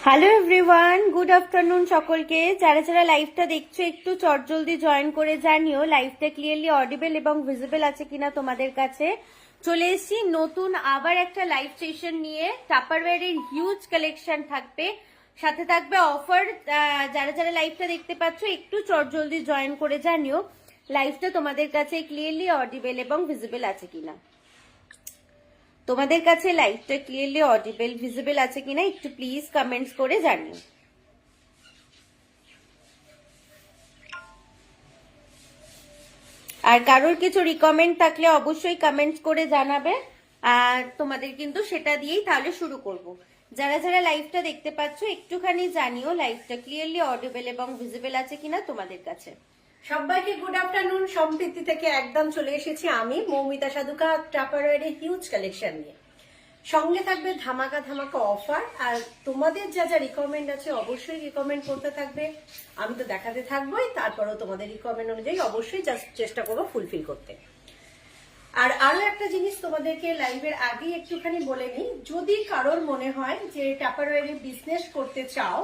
Hello everyone, good afternoon সকলকে। যারা যারা লাইভটা দেখছো একটু চটজলদি জয়েন করে জানিও লাইভটা ক্লিয়ারলি অডিবল এবং ভিজিবল আছে কিনা তোমাদের কাছে। চলে এসেছি নতুন আবার একটা লাইভ সেশন নিয়ে। টাপারওয়্যারের হিউজ কালেকশন থাকবে, সাথে থাকবে অফার। যারা যারা লাইভটা দেখতে পাচ্ছ একটু চটজলদি জয়েন করে জানিও লাইভটা তোমাদের কাছে ক্লিয়ারলি অডিবল এবং ভিজিবল আছে কিনা। তোমাদের কাছে লাইভটা ক্লিয়ারলি অডিবল ভিজিবল আছে কিনা একটু প্লিজ কমেন্টস করে জানিও। আর কারোর কিছু রিকমেন্ড থাকলে অবশ্যই কমেন্টস করে জানাবে, আর তোমাদের কিন্তু সেটা দিয়েই তাহলে শুরু করব। যারা যারা লাইভটা দেখতে পাচ্ছ একটুখানি জানিও লাইভটা ক্লিয়ারলি অডিবল এবং ভিজিবল আছে কিনা তোমাদের কাছে। সবাইকে গুড আফটারনুন। সম্প্রীতি থেকে একদম চলে এসেছি আমি মৌমিতা সাধুকা টাপারওয়্যারের হিউজ কালেকশন নিয়ে। সঙ্গে থাকবে ধামাকা ধামাকা অফার, আর তোমাদের যা যা রিকমেন্ড আছে অবশ্যই রিকমেন্ড করতে থাকবে। আমি তো দেখাতে থাকবোই, তারপরেও তোমাদের রিকমেন্ড অনুযায়ী অবশ্যই চেষ্টা করবো ফুলফিল করতে। আর আরো একটা জিনিস তোমাদেরকে লাইভের আগে একটুখানি বলে নিই, যদি কারোর মনে হয় যে টাপারওয়্যারে বিজনেস করতে চাও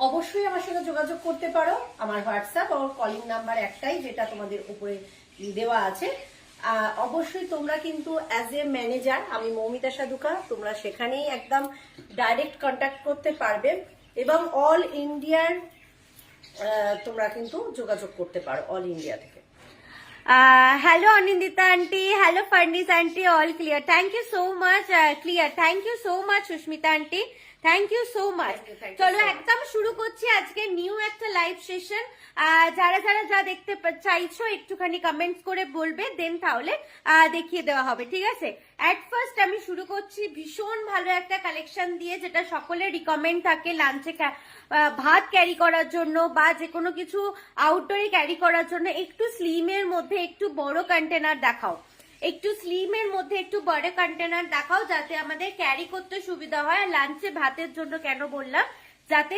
অবশ্যই আমার সঙ্গে যোগাযোগ করতে পারো। আমার হোয়াটসঅ্যাপ ও কলিং নাম্বার একটাই, যেটা তোমাদের উপরে দেওয়া আছে। অবশ্যই তোমরা কিন্তু অ্যাজ এ ম্যানেজার, আমি মৌমিতা সাধুকা, তোমরা সেখানেই একদম ডাইরেক্ট কন্ট্যাক্ট করতে পারবে এবং অল ইন্ডিয়ার তোমরা কিন্তু যোগাযোগ করতে পারো, অল ইন্ডিয়া থেকে। হ্যালো অনিন্দিতা আন্টি, হ্যালো ফার্নিস aunty, all clear, thank you so much. Clear, thank you so much Susmita aunty, thank you so much. চলো একদম শুরু করছি আজকে নিউ একটা লাইভ সেশন। যারা যারা যা দেখতে চাইছো একটুখানি কমেন্টস করে বলবে, দেন তাহলে দেখিয়ে দেওয়া হবে, ঠিক আছে? অ্যাট ফার্স্ট আমি শুরু করছি ভীষণ ভালো একটা কালেকশন দিয়ে, যেটা সকলের রিকমেন্ড থাকে লাঞ্চে ভাত ক্যারি করার জন্য বা যে কোনো কিছু আউটডোরে ক্যারি করার জন্য। একটু স্লিমের মধ্যে একটু বড় কন্টেনার দেখাও, একটু স্লিমের মধ্যে একটু বড় কন্টেনার দেখাও, যাতে আমাদের ক্যারি করতে সুবিধা হয়। লাঞ্চে ভাতের জন্য কেন বললাম, যাতে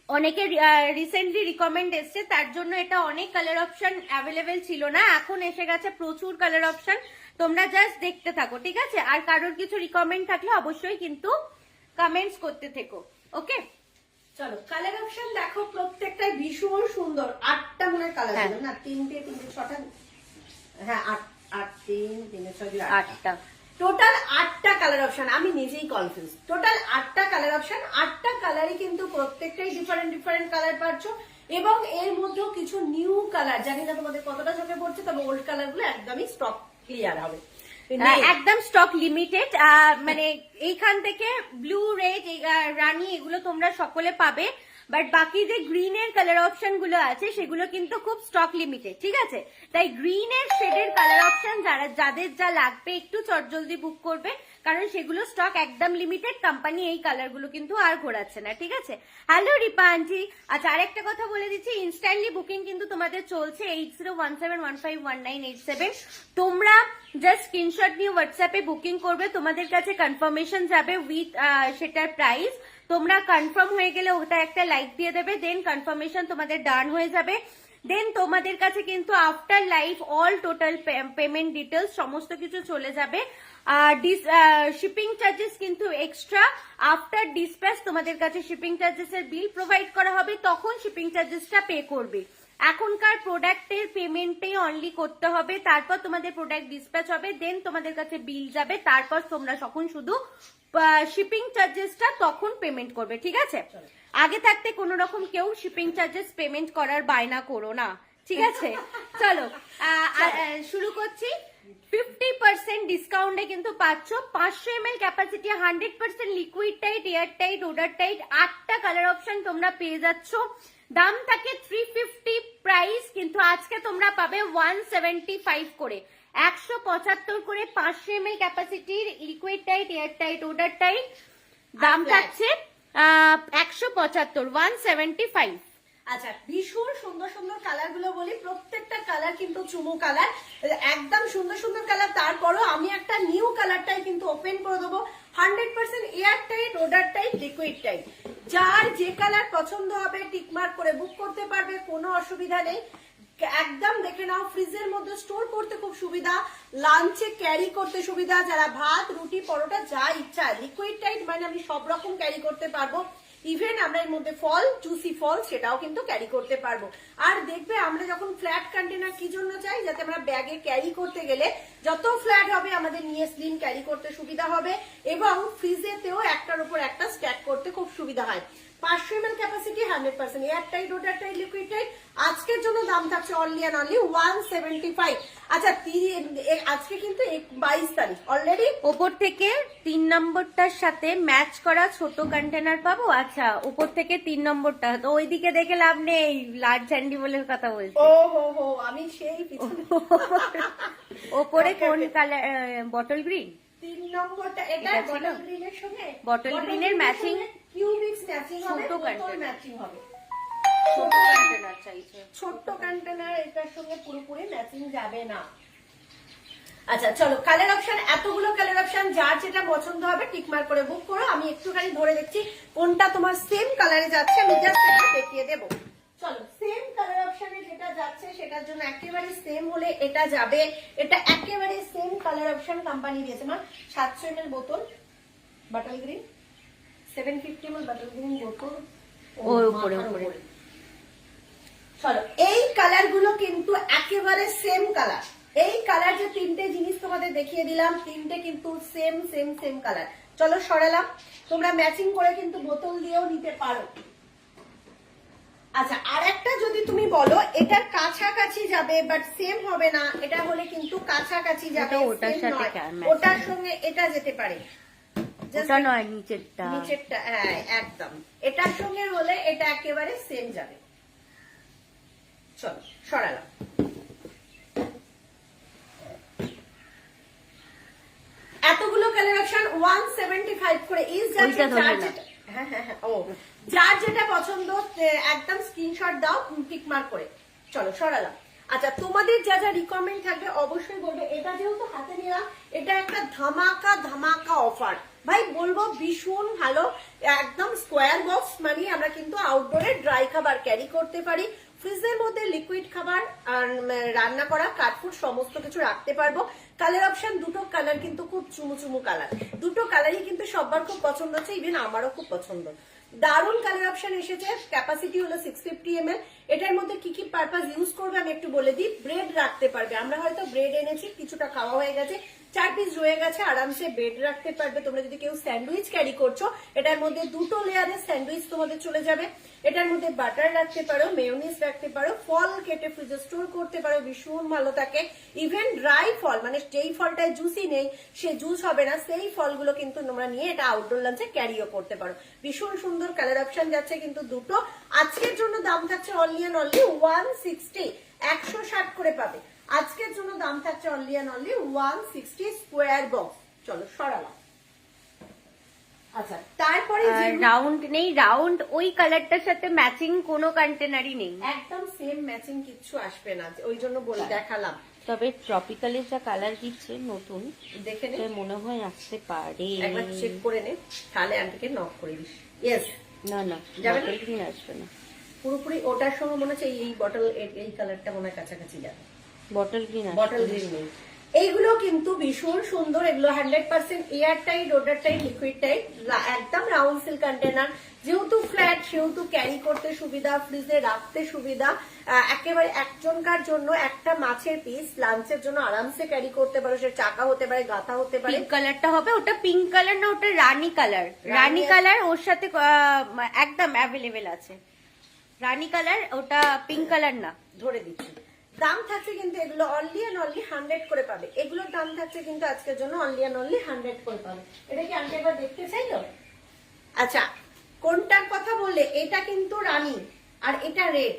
অনেকে রিসেন্টলি রিকমেন্ড এসছে, তার জন্য এটা অনেক কালার অপশন অ্যাভেলেবেল ছিল না, এখন এসে গেছে প্রচুর কালার অপশন। তোমরা জাস্ট দেখতে থাকো, ঠিক আছে? আর কারোর কিছু রিকমেন্ড থাকলে অবশ্যই কিন্তু কমেন্টস করতে থেকো, ওকে? চলো কালার অপশন দেখো, প্রত্যেকটাই ভীষণ সুন্দর। 8টা মনে কালার হবে না, 3টে 6টা, হ্যাঁ 8 3 3 6 8টা, টোটাল 8টা কালার অপশন। আমি নিজেই কনফিউজ, টোটাল 8টা কালার অপশন। 8টা কালারই কিন্তু প্রত্যেকটাই ডিফারেন্ট ডিফারেন্ট কালার পাচ্ছ, এবং এর মধ্যেও কিছু নিউ কালার, জানি না তোমাদের কতটা চোখে পড়ছে, তবে ওল্ড কালার গুলো একদমই স্টক ক্লিয়ার হবে, একদম স্টক লিমিটেড। মানে এইখান থেকে ব্লু, রেড, রানী এগুলো তোমরা সকলে পাবে, বাট বাকি যে গ্রিনের কালার অপশন গুলো আছে সেগুলো কিন্তু খুব স্টক লিমিটেড, ঠিক আছে? তাই গ্রিনের শেডের কালার অপশন যাদের যা লাগবে একটু চটজলদি বুক করবে, কারণ সেগুলো স্টক একদম লিমিটেড। কোম্পানি এই কালার গুলো কিন্তু আর ঘোরাচ্ছে না, ঠিক আছে? Hello Ripa aunty. আচ্ছা, আরেকটা কথা বলে দিচ্ছি, ইনস্ট্যান্টলি বুকিং কিন্তু তোমাদের চলছে 8017151987। তোমরা জাস্ট স্ক্রিনশট নিয়ে হোয়াটসঅ্যাপে বুকিং করবে, তোমাদের কাছে কনফার্মেশন যাবে উইথ সেটার প্রাইস। তোমরা কনফার্ম হয়ে গেলে ওটা একটা লাইক দিয়ে দেবে, দেন কনফার্মেশন তোমাদের ডান হয়ে যাবে। দেন তোমাদের কাছে কিন্তু after live all total payment details সমস্ত কিছু চলে যাবে। শিপিং চার্জেস কিন্তু এক্সট্রা, আফটার ডিসপ্যাচ তোমাদের কাছে শিপিং চার্জেস এর বিল প্রোভাইড করা হবে, তখন শিপিং চার্জেসটা পে করবে। এখনকার প্রোডাক্টের পেমেন্টে অনলি করতে হবে, তারপর তোমাদের প্রোডাক্ট ডিসপ্যাচ হবে, দেন তোমাদের কাছে বিল যাবে, তারপর তোমরা তখন শুধু শিপিং চার্জেসটা তখন পেমেন্ট করবে, ঠিক আছে? আগে থাকতে কোন রকম কেউ শিপিং চার্জেস পেমেন্ট করার বায়না করো না, ঠিক আছে? চলো শুরু করছি। 50% ডিসকাউন্টে কিন্তু পাচ্ছ 500 ml capacity, 100% liquid tight, air tight, odour tight, 8টা কালার অপশন তোমরা পেয়ে যাচ্ছ। দাম থাকে 350 প্রাইস, কিন্তু আজকে তোমরা পাবে 175 করে, 175 করে 500 ml ক্যাপাসিটির liquid tight, air tight, odour tight. দাম থাকছে 175, 175। আচ্ছা, ভীষণ সুন্দর সুন্দর কালার গুলো বলি, প্রত্যেকটা কালার কিন্তু চুমু কালার, একদম সুন্দর সুন্দর কালার। তারপরও আমি একটা নিউ কালারটাই কিন্তু ওপেন করে দেবো, 100% air tight, odour tight, liquid tight. যার যে কালার পছন্দ হবে টিকমার্ক করে বুক করতে পারবে, কোনো অসুবিধা নেই। একদম দেখে নাও, ফ্রিজের মধ্যে স্টোর করতে খুব সুবিধা, লাঞ্চে ক্যারি করতে সুবিধা, যারা ভাত রুটি পরোটা যা ইচ্ছা। লিকুইড টাইট মানে আমি সব রকম ক্যারি করতে পারবো, ইভেন আমরা এর মধ্যে ফল, জুসি ফল সেটাও কিন্তু ক্যারি করতে পারবো। আর দেখবে আমরা যখন ফ্ল্যাট কন্টেনার কি জন্য চাই, যাতে আমরা ব্যাগে ক্যারি করতে গেলে যত ফ্ল্যাট হবে আমাদের নিয়ে স্লিম ক্যারি করতে সুবিধা হবে, এবং ফ্রিজেতেও একটার উপর একটা স্ট্যাক করতে খুব সুবিধা হয়। 500 ml capacity, 100% air tight, water tight, liquid tight. আজকের জন্য দাম থাকছে অনলি অ্যান্ড অনলি 175। আচ্ছা আজকে কিন্তু 22 তারিখ অলরেডি। ওপর থেকে 3 নম্বরটার সাথে ম্যাচ করা ছোট কন্টেনার পাবো। আচ্ছা উপর থেকে 3 নম্বরটা তো ওইদিকে দেখে লাভ নেই, লার্জ হ্যান্ডি বলে কথা বলছি। ও হো হো, আমি সেই পিছনে। ওপরে কোন কালার? বটল গ্রিন 3 নম্বরটা, এটা এটা ছিল? বটল গ্রিনের সঙ্গে, বটল গ্রিনের ম্যাচিং কিউবিক্স ম্যাচিং হবে, ছোট বোতল container। ম্যাচিং হবে। ছোট কন্টেনার চাইছে। ছোট্ট কন্টেনার এটার সঙ্গে পুরোপুরি ম্যাচিং যাবে না। আচ্ছা চলো, কালার অপশন, এতগুলো কালার অপশন, যার যেটা পছন্দ হবে টিক মার্ক করে বুক করো। আমি একটুখানি ধরে দেখছি কোনটা তোমার সেম কালারে যাচ্ছে, আমি জাস্ট এটা দেখিয়ে দেবো। চলো, সেম কালার অপশনে যেটা যাচ্ছে সেটার জন্য একেবারে সেম হলে এটা যাবে। এটা একেবারে সেম কালার অপশন কোম্পানি দিয়েছে। মা 700 ml বোতল bottle green, 750 ml bottle green বোতল, ওর উপরে উপরে। চলো, এই কালার গুলো কিন্তু একেবারে সেম কালার। এই কালার যে তিনটে জিনিস তোমাদের দেখিয়ে দিলাম, তিনটে কিন্তু সেম সেম সেম কালার। চলো সরালাম, তোমরা ম্যাচিং করে কিন্তু বোতল দিয়েও নিতে পারো। আচ্ছা, আর একটা যদি তুমি বলো এটার কাছাকাছি যাবে বাট সেম হবে না, এটা হলে কিন্তু কাছাকাছি যাবে, ওটার same সাথে নয়। match ওটার সঙ্গে এটা যেতে পারে, Just ওটা নয় নিচেরটা। নিচেরটা, হ্যাঁ একদম। এটার সঙ্গে হলে এটা একেবারে সেম যাবে। চলো সরালাম। এতগুলো কালার অপশন 175 করে ইজ যাচ্ছে। ওইটা ধরবে না। হ্যাঁ হ্যাঁ হ্যাঁ, ও যার যেটা পছন্দ একদম স্ক্রিনশট দাও টিক মার্ক করে। চলো সরালাম। আচ্ছা, তোমাদের যা যা রিকমেন্ড থাকবে অবশ্যই বলবে। এটা যেহেতু হাতে নিলাম, এটা একটা ধামাকা ধামাকা অফার ভাই, বলবো ভীষণ ভালো। একদম স্কোয়ার বক্স, মানে আমরা কিন্তু আউটডোরে ড্রাই খাবার ক্যারি করতে পারি, ফ্রিজের মধ্যে লিকুইড খাবার আর রান্না করা কাঠফুট সমস্ত কিছু রাখতে পারবো। কালার অপশন দুটো কালার কিন্তু খুব চুমু চুমু কালার, দুটো কালারই কিন্তু সবার খুব পছন্দ হচ্ছে, ইভেন আমারও খুব পছন্দ। দারুণ কালার অপশন এসেছে। ক্যাপাসিটি হলো 650 ml। এটার মধ্যে কি কি পারপাস ইউজ করবে আমি একটু বলে দিই। ব্রেড রাখতে পারবে, আমরা হয়তো ব্রেড এনেছি, কিছুটা খাওয়া হয়ে গেছে, 4 পিস রয়ে গেছে, আরামসে ব্রেড রাখতে পারবে। তোমরা যদি কেউ স্যান্ডউইচ ক্যারি করছো, এটার মধ্যে দুটো লেয়ারের স্যান্ডউইচ তোমাদের চলে যাবে। এটার মধ্যে বাটার রাখতে পারো, মেয়োনিজ রাখতে পারো, ফল কেটে ফ্রিজে স্টোর করতে পারো, ভীষণ ভালো থাকে। ইভেন ড্রাই ফল, মানে যেই ফলটায় জুসি নেই, সে জুস হবে না, সেই ফলগুলো কিন্তু তোমরা নিয়ে এটা আউটডোর লাঞ্চে ক্যারিও করতে পারো। ভীষণ সুন্দর কালার অপশন যাচ্ছে কিন্তু দুটো। আজকের জন্য দাম থাকছে অনলি অ্যান্ড অনলি 160, 160 করে পাবে। আজকের জন্য দাম থাকছে only and only 160 square box. চলো সরালাম। আচ্ছা, তারপরে রাউন্ড নেই, রাউন্ড ওই কালারটার সাথে ম্যাচিং কোনো কন্টেনারই নেই, একদম সেম ম্যাচিং কিচ্ছু আসবে না, ওই জন্য বলে দেখালাম। তবে ট্রপিক্যালের যা কালার দিচ্ছে নতুন, দেখে নে, এটা মনে হয় আসতে পারে। একবার চেক করে নে, তাহলে আন্টিকে নক করে দিস। ইয়েস, না না, যাবে না? বটল গ্রিন আসবে না। পুরোপুরি ওটার সঙ্গে মনে হচ্ছে এই বটল, এই কালারটা মনে হয় কাছাকাছি যাবে। বটল গ্রিন বটল গ্রিন নেই। এইগুলো কিন্তু ভীষণ সুন্দর, এগুলো 100% air tight, water tight, liquid tight, একদম রাউন্ড সিল কন্টেনার। যেহেতু ফ্ল্যাট সেহেতু ক্যারি করতে সুবিধা, ফ্রিজে রাখতে সুবিধা। একেবারে একজনকার জন্য একটা মাছের পিস লাঞ্চের জন্য আরামসে ক্যারি করতে পারো, সে চাকা হতে পারে, গাথা হতে পারে। পিঙ্ক কালারটা হবে, ওটা পিঙ্ক কালার না, ওটা রানী কালার। রানী কালার ওর সাথে একদম অ্যাভেলেবেল আছে। রানী কালার, ওটা পিঙ্ক কালার না। ধরে দিচ্ছি। দাম থাকছে কিন্তু এগুলো অনলি অ্যান্ড অনলি 100 করে পাবে। এগুলোর দাম থাকছে কিন্তু আজকের জন্য অনলি অ্যান্ড অনলি 100 করে পাবে। এটা কি আন্টি একবার দেখতে চাইলো? আচ্ছা, কোনটার কথা বললে? এটা কিন্তু রানী আর এটা রেড,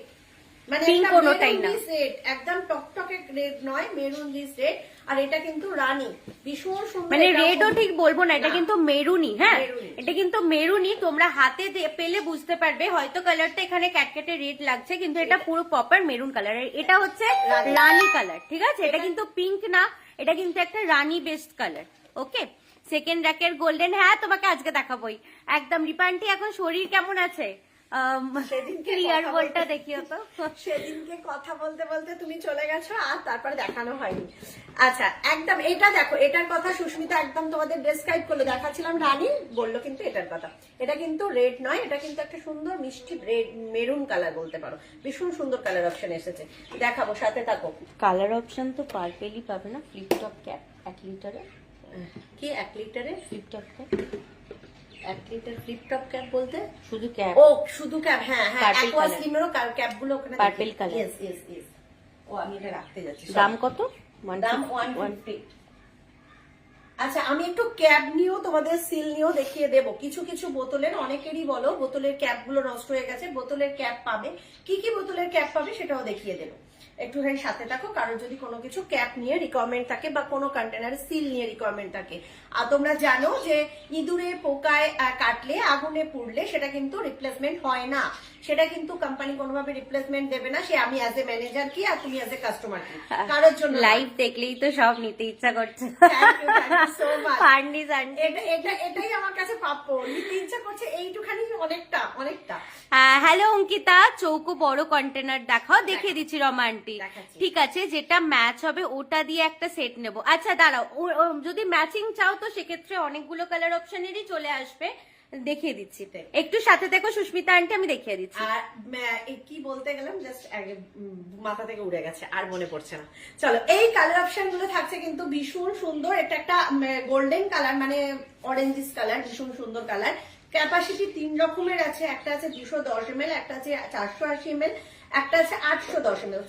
মানে Pink কোনোটাই না। রেড, একদম টকটকে রেড নয়, মেরুন দিস রেড। আর এটা কিন্তু রানী, ভীষণ সুন্দর। মানে এটা রেডও ঠিক বলবো না, এটা না। কিন্তু মেরুনি। হ্যাঁ, মেরুনি। এটা কিন্তু মেরুনি। তোমরা হাতে পেলে বুঝতে পারবে, হয়তো কালারটা এখানে ক্যাটকেটে রেড লাগছে, কিন্তু এটা পুরো প্রপার মেরুন কালার। এটা হচ্ছে রানী কালার, ঠিক আছে? এটা কিন্তু পিঙ্ক না, এটা কিন্তু একটা রানী বেস্ট কালার। ওকে, সেকেন্ড র্যাকের গোল্ডেন। হ্যাঁ, তোমাকে আজকে দেখাবোই একদম। রিপান্টি এখন শরীর কেমন আছে? সেদিনকে ক্লিয়ার কথা বলটা বলতে- দেখিও তো। সেদিনকে কথা বলতে বলতে তুমি চলে গেছো আর তারপরে দেখানো হয়নি। আচ্ছা একদম এটা দেখো, এটার কথা সুস্মিতা একদম তোমাদের ডেসক্রাইব করলো, দেখাচ্ছিলাম রানী বললো কিন্তু এটার কথা। এটা কিন্তু রেড নয়, এটা কিন্তু একটা সুন্দর মিষ্টি রেড মেরুন কালার বলতে পারো, ভীষণ সুন্দর কালার অপশন এসেছে, দেখাবো সাথে থাকো। কালার অপশন তো পার্পেলই পাবে না, ফ্লিপটপ ক্যাপ 1 লিটারে, কি 1 লিটারে flip top cap 1 litre flip top cap বলতে? শুধু ক্যাপ। ও শুধু ক্যাপ, হ্যাঁ হ্যাঁ, Purple অ্যাকোয়া color. স্লিমেরও ক্যাপ গুলো ওখানে Purple color. Yes yes yes. ও আমি এটা রাখতে যাচ্ছি, দাম কত? দাম 150। আচ্ছা আমি একটু ক্যাপ নিয়েও তোমাদের সিল নিয়েও দেখিয়ে দেবো। কিছু কিছু বোতলের, অনেকেরই বলো বোতলের ক্যাপ গুলো নষ্ট হয়ে গেছে, বোতলের ক্যাপ পাবে, কি কি বোতলের ক্যাপ পাবে সেটাও দেখিয়ে দেবো। একটুখানি সাথে থাকো, কারোর যদি কোনো কিছু ক্যাপ নিয়ে রিকোয়ারমেন্ট থাকে বা কোনো কন্টেনারে সিল নিয়ে রিকোয়ারমেন্ট থাকে। আর তোমরা জানো যে ইঁদুরে পোকায় কাটলে, আগুনে পুড়লে সেটা কিন্তু রিপ্লেসমেন্ট হয় না, সেটা কিন্তু কোম্পানি কোনোভাবে রিপ্লেসমেন্ট দেবে না। সে আমি অ্যাজ এ ম্যানেজার কি আর তুমি অ্যাজ এ কাস্টমার কি, কারোর জন্য লাইভ দেখলেই তো সব নিতে ইচ্ছা করছে। Thank you so much. Furnished aunty. এটাই আমার কাছে প্রাপ্য, নিতে ইচ্ছা করছে এইটুখানি, অনেকটা অনেকটা। হ্যালো অঙ্কিতা, চৌকো বড় কন্টেনার দেখাও, দেখিয়ে দিচ্ছি রমা আন্টি। দেখাচ্ছি। ঠিক আছে, যেটা ম্যাচ হবে ওটা দিয়ে একটা সেট নেব। আচ্ছা দাঁড়াও, যদি ম্যাচিং চাও তো সেক্ষেত্রে অনেকগুলো কালার অপশনেরই চলে আসবে, দেখিয়ে দিচ্ছি। একটু সাথে দেখো সুস্মিতা আন্টি, আমি দেখিয়ে দিচ্ছি। আর কি বলতে গেলাম জাস্ট মাথা থেকে উড়ে গেছে, আর মনে পড়ছে না। চলো, এই কালার অপশন গুলো থাকছে কিন্তু ভীষণ সুন্দর। এটা একটা গোল্ডেন কালার, মানে অরেঞ্জিস কালার, ভীষণ সুন্দর কালার। ক্যাপাসিটি 3 রকমের আছে, একটা আছে 210 ml, একটা আছে 480 ml, একটা আছে 810 ml।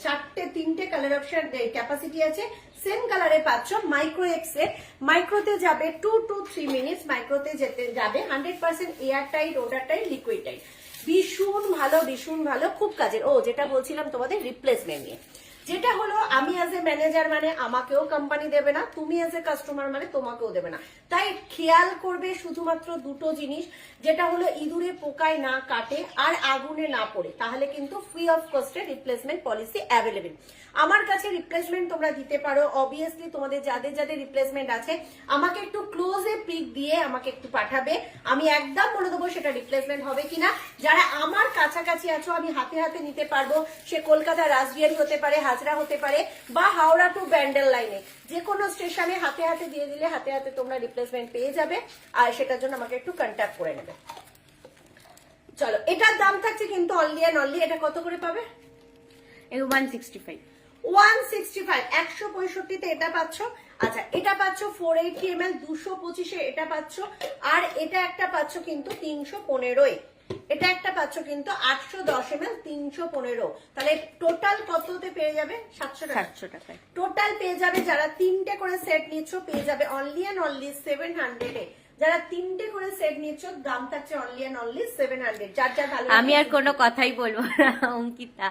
তিনটে কালার অপশন ক্যাপাসিটি আছে। সেম কালারে পাচ্ছ মাইক্রো এক্সে। মাইক্রোতে যাবে 2 to 3 মিনিটস, মাইক্রোতে যেতে যাবে 100% এয়ার টাইট, ওটার টাইট, লিকুইড টাইট। ভীষণ ভালো, ভীষণ ভালো, খুব কাজের। ও যেটা বলছিলাম তোমাদের রিপ্লেসমেন্ট নিয়ে, যেটা হলো আমি অ্যাজ এ ম্যানেজার মানে আমাকেও কোম্পানি দেবে না, তুমি অ্যাজ এ কাস্টমার মানে তোমাকেও দেবে না। তাই খেয়াল করবে শুধুমাত্র দুটো জিনিস, যেটা হলো ইঁদুরে পোকায় না কাটে আর আগুনে না পড়ে, তাহলে কিন্তু ফ্রি অফ কস্টে রিপ্লেসমেন্ট পলিসি অ্যাভেলেবেল। আমার কাছে রিপ্লেসমেন্ট তোমরা দিতে পারো। অবভিয়াসলি তোমাদের যাদের যাদের রিপ্লেসমেন্ট আছে আমাকে একটু ক্লোজে পিক দিয়ে আমাকে একটু পাঠাবে, আমি একদম বলে দেবো সেটা রিপ্লেসমেন্ট হবে কিনা। যারা আমার কাছাকাছি আছো আমি হাতে হাতে নিতে পারবো, সে কলকাতা রাসবিহারি হতে পারে, হাজরা হতে পারে, বা হাওড়া টু ব্যান্ডেল লাইনে, যে কোনো স্টেশনে হাতে হাতে দিয়ে দিলে হাতে হাতে তোমরা রিপ্লেসমেন্ট পেয়ে যাবে। আর সেটার জন্য আমাকে একটু কন্ট্যাক্ট করে নেবে। চলো, এটার দাম থাকছে কিন্তু অনলি অ্যান্ড অনলি, এটা কত করে পাবে? 165। 165, 165 তে এটা পাচ্ছ। আচ্ছা এটা পাচ্ছ 480 ml 225 এটা পাচ্ছ। আর এটা একটা পাচ্ছ কিন্তু 315, এটা একটা পাচ্ছ কিন্তু 810 ml 315। তাহলে টোটাল কততে পেয়ে যাবে? 700 টাকায় টোটাল পেয়ে যাবে। যারা 3টে করে সেট নিচ্ছ পেয়ে যাবে অনলি অ্যান্ড অনলি 700 এ। যারা 3টে করে সেট নিচ্ছ দাম থাকছে অনলি অ্যান্ড অনলি 700। যার যা ভালো আমি আর কোনো কথাই বলবো না অঙ্কিতা।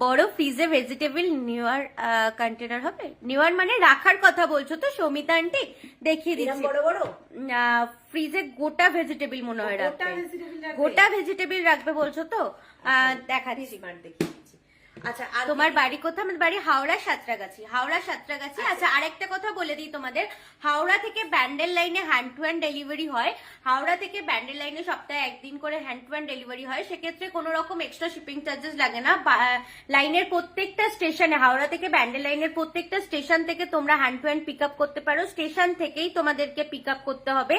বড় ফ্রিজে ভেজিটেবল নিউয়ার কন্টেনার হবে? নিউয়ার মানে রাখার কথা বলছো তো সৌমিতা আন্টি? দেখিয়ে দিচ্ছি। বড় বড় ফ্রিজে গোটা ভেজিটেবল মনে হয় গোটা রাখবে, vegetable রাখবে? গোটা ভেজিটেবল রাখবে বলছো তো? দেখাচ্ছি। আচ্ছা আর তোমার বাড়ি কোথায়? আমার বাড়ি হাওড়া সাঁতরাগাছি। হাওড়া সাঁতরাগাছি। আচ্ছা আরেকটা কথা বলে দিই তোমাদের, হাওড়া থেকে ব্যান্ডেল লাইনে হ্যান্ড টু হ্যান্ড ডেলিভারি হয়। হাওড়া থেকে ব্যান্ডেল লাইনে সপ্তাহে একদিন করে হ্যান্ড টু হ্যান্ড ডেলিভারি হয়, সেক্ষেত্রে কোনো রকম এক্সট্রা শিপিং চার্জেস লাগে না। লাইনের প্রত্যেকটা স্টেশনে, হাওড়া থেকে ব্যান্ডেল লাইনের প্রত্যেকটা স্টেশন থেকে তোমরা hand to hand pick up করতে পারো। স্টেশন থেকেই তোমাদেরকে পিক আপ করতে হবে,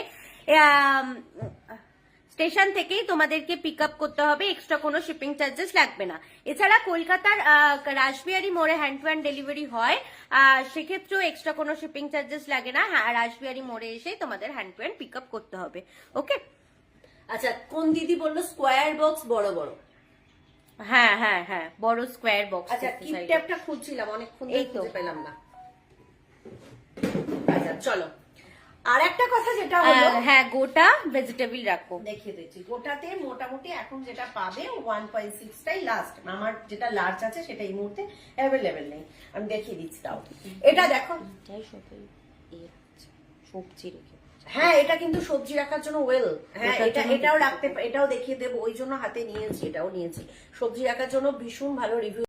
স্টেশন থেকেই তোমাদেরকে পিক আপ করতে হবে, এক্সট্রা কোনো শিপিং চার্জেস লাগবে না। এছাড়া কলকাতার রাসবিহারি মোড়ে হ্যান্ড টু হ্যান্ড ডেলিভারি হয়, সেক্ষেত্রেও এক্সট্রা কোনো শিপিং চার্জেস লাগে না। রাসবিহারি মোড়ে এসেই তোমাদের hand to hand pick up করতে হবে। ওকে। আচ্ছা কোন দিদি বললো স্কোয়ার বক্স বড় বড়? হ্যাঁ হ্যাঁ হ্যাঁ, বড় স্কোয়ার বক্স। আচ্ছা কিপ ট্যাপটা খুঁজছিলাম, অনেকক্ষণ ধরে খুঁজে পেলাম না। আচ্ছা চলো, আর একটা কথা যেটা হলো, হ্যাঁ গোটা ভেজিটেবল রাখবো। দেখিয়ে দিচ্ছি। গোটাতে মোটামুটি এখন যেটা পাবে 1.6টাই লাস্ট। আমার যেটা লার্জ আছে সেটা এই মুহূর্তে অ্যাভেলেবেল নেই, আমি দেখিয়ে দিচ্ছি। তাও এটা দেখো, সবজি রেখে। হ্যাঁ এটা কিন্তু সবজি রাখার জন্য ওয়েল। হ্যাঁ এটাও রাখতে, এটাও দেখিয়ে দেবো, ওই জন্য হাতে নিয়েছি, এটাও নিয়েছি। সবজি রাখার জন্য ভীষণ ভালো রিভিউ।